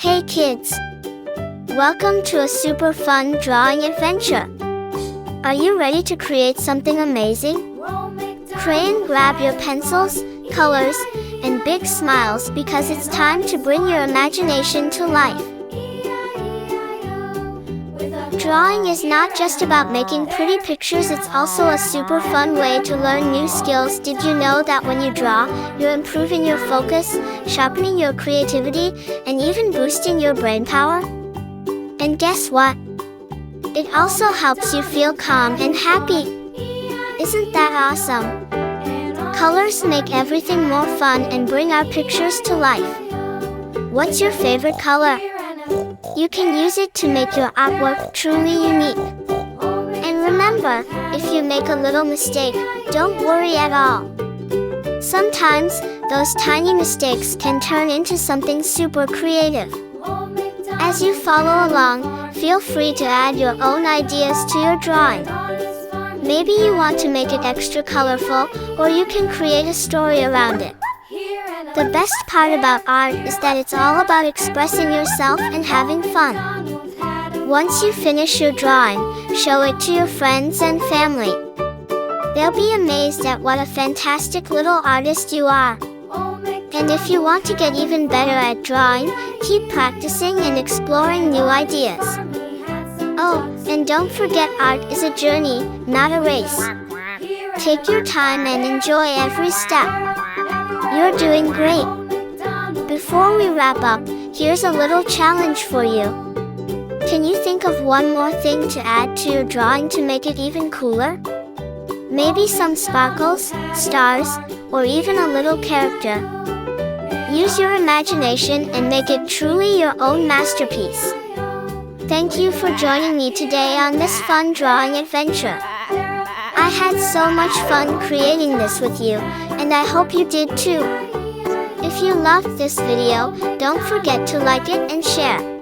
Hey kids! Welcome to a super fun drawing adventure. Are you ready to create something amazing? Pray and grab your pencils, colors, and big smiles because it's time to bring your imagination to life. Drawing is not just about making pretty pictures, it's also a super fun way to learn new skills. Did you know that when you draw, you're improving your focus, sharpening your creativity, and even boosting your brain power? And guess what? It also helps you feel calm and happy. Isn't that awesome? Colors make everything more fun and bring our pictures to life. What's your favorite color? You can use it to make your artwork truly unique. And remember, if you make a little mistake, don't worry at all. Sometimes, those tiny mistakes can turn into something super creative. As you follow along, feel free to add your own ideas to your drawing. Maybe you want to make it extra colorful, or you can create a story around it. The best part about art is that it's all about expressing yourself and having fun. Once you finish your drawing, show it to your friends and family. They'll be amazed at what a fantastic little artist you are. And if you want to get even better at drawing, keep practicing and exploring new ideas. Oh, and don't forget, art is a journey, not a race. Take your time and enjoy every step. You're doing great. Before we wrap up, here's a little challenge for you. Can you think of one more thing to add to your drawing to make it even cooler? Maybe some sparkles, stars, or even a little character. Use your imagination and make it truly your own masterpiece. Thank you for joining me today on this fun drawing adventure. I had so much fun creating this with you, and I hope you did too. If you loved this video, don't forget to like it and share.